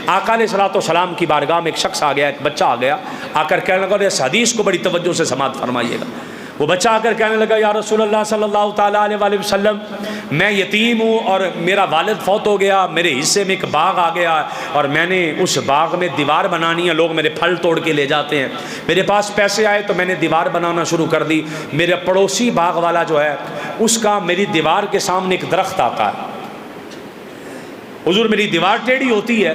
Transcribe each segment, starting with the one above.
آقا علیہ الصلوۃ والسلام کی بارگاہ میں ایک شخص آ گیا، ایک بچہ آ گیا، آ کر کہنے لگا، اس حدیث کو بڑی توجہ سے سماعت فرمائیے گا۔ وہ بچہ آ کر کہنے لگا، یا رسول اللہ صلی اللہ تعالیٰ علیہ وآلہ وسلم، میں یتیم ہوں اور میرا والد فوت ہو گیا، میرے حصے میں ایک باغ آ گیا اور میں نے اس باغ میں دیوار بنانی ہے، لوگ میرے پھل توڑ کے لے جاتے ہیں، میرے پاس پیسے آئے تو میں نے دیوار بنانا شروع کر دی۔ میرے پڑوسی باغ والا جو ہے اس کا میری دیوار کے سامنے ایک درخت آتا ہے، حضور میری دیوار ٹیڑھی ہوتی ہے،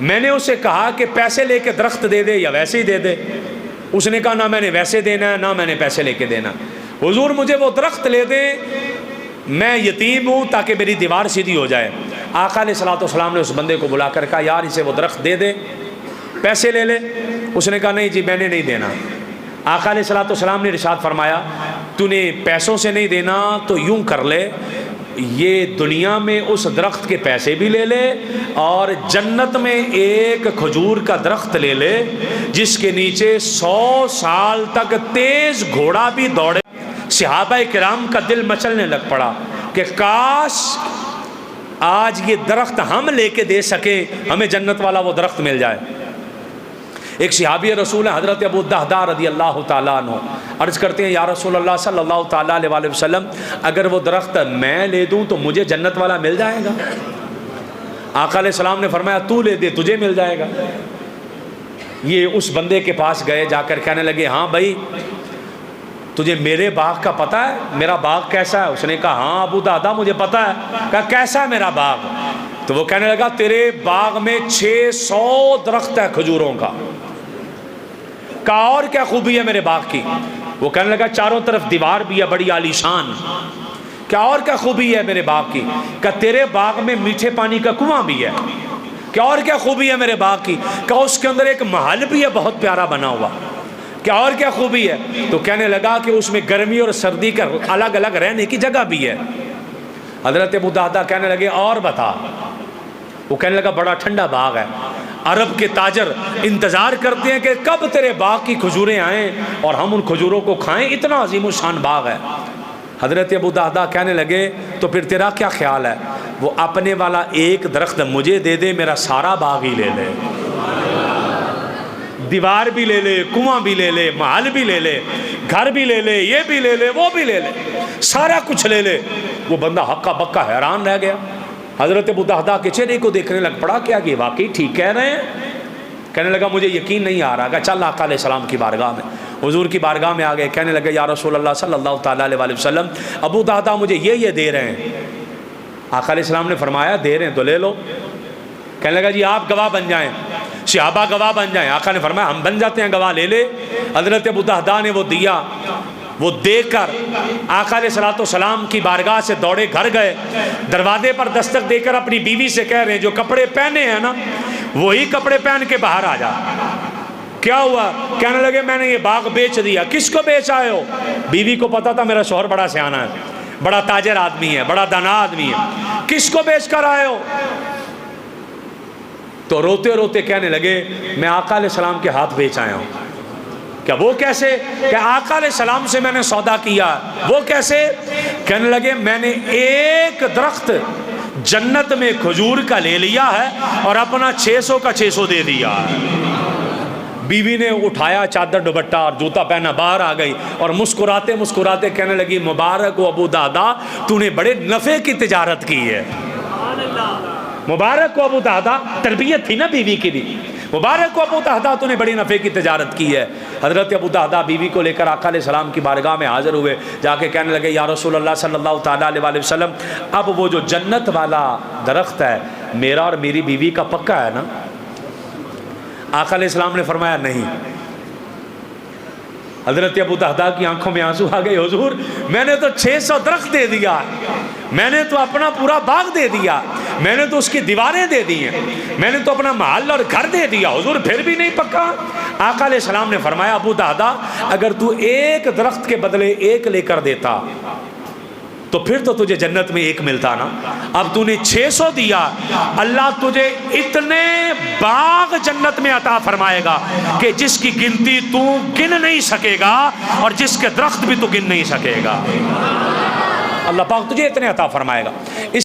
میں نے اسے کہا کہ پیسے لے کے درخت دے دے یا ویسے ہی دے دے، اس نے کہا نہ میں نے ویسے دینا ہے نہ میں نے پیسے لے کے دینا، حضور مجھے وہ درخت لے دیں، میں یتیم ہوں تاکہ میری دیوار سیدھی ہو جائے۔ آقا علیہ الصلوۃ والسلام نے اس بندے کو بلا کر کہا، یار اسے وہ درخت دے دے، پیسے لے لے۔ اس نے کہا نہیں جی میں نے نہیں دینا۔ آقا علیہ الصلوۃ والسلام نے ارشاد فرمایا، تو نے پیسوں سے نہیں دینا تو یوں کر لے، یہ دنیا میں اس درخت کے پیسے بھی لے لے اور جنت میں ایک کھجور کا درخت لے لے جس کے نیچے 100 سال تک تیز گھوڑا بھی دوڑے۔ صحابہ کرام کا دل مچلنے لگ پڑا کہ کاش آج یہ درخت ہم لے کے دے سکیں، ہمیں جنت والا وہ درخت مل جائے۔ ایک صحابی رسول ہیں حضرت ابو الدہداء رضی اللہ تعالیٰ عنہ، عرض کرتے ہیں یا رسول اللہ صلی اللہ تعالیٰ علیہ وآلہ وسلم، اگر وہ درخت میں لے دوں تو مجھے جنت والا مل جائے گا؟ آقا علیہ السلام نے فرمایا تو لے دے تجھے مل جائے گا۔ یہ اس بندے کے پاس گئے، جا کر کہنے لگے ہاں بھائی تجھے میرے باغ کا پتہ ہے، میرا باغ کیسا ہے؟ اس نے کہا ہاں ابو دہدا مجھے پتہ ہے۔ کہا کیسا ہے میرا باغ؟ تو وہ کہنے لگا تیرے باغ میں 600 درخت ہے کھجوروں کا۔ کہا اور کیا خوبی ہے میرے باغ کی؟ وہ کہنے لگا چاروں طرف دیوار بھی ہے بڑی عالی شان۔ کیا اور کیا خوبی ہے میرے باغ کی؟ کہ تیرے باغ میں میٹھے پانی کا کنواں بھی ہے۔ کیا اور کیا خوبی ہے میرے باغ کی؟ کہ اس کے اندر ایک محل بھی ہے بہت پیارا بنا ہوا۔ کیا اور کیا خوبی ہے؟ تو کہنے لگا کہ اس میں گرمی اور سردی کا الگ الگ رہنے کی جگہ بھی ہے۔ حضرت ابو دہدا کہنے لگے اور بتا۔ وہ کہنے لگا بڑا ٹھنڈا باغ ہے، عرب کے تاجر انتظار کرتے ہیں کہ کب تیرے باغ کی کھجوریں آئیں اور ہم ان کھجوروں کو کھائیں، اتنا عظیم الشان باغ ہے۔ حضرت ابو دہدا کہنے لگے تو پھر تیرا کیا خیال ہے؟ وہ اپنے والا ایک درخت مجھے دے دے، میرا سارا باغ ہی لے لے، دیوار بھی لے لے، کنواں بھی لے لے، محل بھی لے لے، گھر بھی لے لے، یہ بھی لے لے، وہ بھی لے لے، سارا کچھ لے لے۔ وہ بندہ ہکا بکا حیران رہ گیا۔ حضرت ابو دہدا کے چہرے کو دیکھنے لگ پڑا کہ یہ واقعی ٹھیک کہہ رہے ہیں؟ کہنے لگا مجھے یقین نہیں آ رہا۔ کہ چل آقا علیہ السلام کی بارگاہ میں، حضور کی بارگاہ میں آ گئے، کہنے لگے یا رسول اللہ صلی اللہ تعالیٰ علیہ وآلہ وسلم، ابو دہدا مجھے یہ دے رہے ہیں۔ آقا علیہ السلام نے فرمایا دے رہے ہیں تو لے لو۔ کہنے لگا جی آپ گواہ بن جائیں، صحابہ گواہ بن جائیں۔ آقا نے فرمایا ہم بن جاتے ہیں گواہ، لے لے۔ حضرت ابو دہدا نے وہ دیا، وہ دے کر آقا علیہ الصلوۃ والسلام کی بارگاہ سے دوڑے گھر گئے، دروازے پر دستک دے کر اپنی بیوی سے کہہ رہے ہیں جو کپڑے پہنے ہیں نا وہی کپڑے پہن کے باہر آ جا۔ کیا ہوا؟ کہنے لگے میں نے یہ باغ بیچ دیا۔ کس کو بیچ آئے ہو؟ بیوی کو پتا تھا میرا شوہر بڑا سیانہ ہے، بڑا تاجر آدمی ہے، بڑا دانا آدمی ہے، کس کو بیچ کر آئے ہو؟ تو روتے روتے کہنے لگے میں آقا علیہ السلام کے ہاتھ بیچ آیا ہوں۔ کہ وہ کیسے؟ کہ آقا علیہ السلام سے میں نے سودا کیا۔ وہ کیسے؟ کہنے لگے میں نے ایک درخت جنت میں کھجور کا لے لیا ہے اور اپنا 600 کا 600 دے دیا ہے۔ بیوی نے اٹھایا چادر دوپٹہ اور جوتا پہنا باہر آ گئی اور مسکراتے مسکراتے کہنے لگی مبارک ہو ابو دہدا، تو نے بڑے نفع کی تجارت کی ہے۔ مبارک ہو ابو دہدا، تربیت تھی نا بیوی کی بھی، مبارک ہو ابو دہدا تو نے بڑی نفع کی تجارت کی ہے۔ حضرت ابو دہدا بیوی کو لے کر آقا علیہ السلام کی بارگاہ میں حاضر ہوئے، جا کے کہنے لگے یا رسول اللہ صلی اللہ تعالیٰ علیہ وآلہ وسلم، اب وہ جو جنت والا درخت ہے میرا اور میری بیوی کا پکا ہے نا؟ آقا علیہ السلام نے فرمایا نہیں۔ حضرت ابو دہدا کی آنکھوں میں آنسو آ گئے، حضور میں نے تو 600 درخت دے دیا، میں نے تو اپنا پورا باغ دے دیا، میں نے تو اس کی دیواریں دے دی ہیں، میں نے تو اپنا محل اور گھر دے دیا، حضور پھر بھی نہیں پکا؟ آقا علیہ السلام نے فرمایا ابو دہدا اگر تو ایک درخت کے بدلے ایک لے کر دیتا تو پھر تو تجھے جنت میں ایک ملتا نا، اب تو نے 600 دیا، اللہ تجھے اتنے باغ جنت میں عطا فرمائے گا کہ جس کی گنتی تو گن نہیں سکے گا اور جس کے درخت بھی تو گن نہیں سکے گا۔ اللہ پاک تجھے اتنے عطا فرمائے گا۔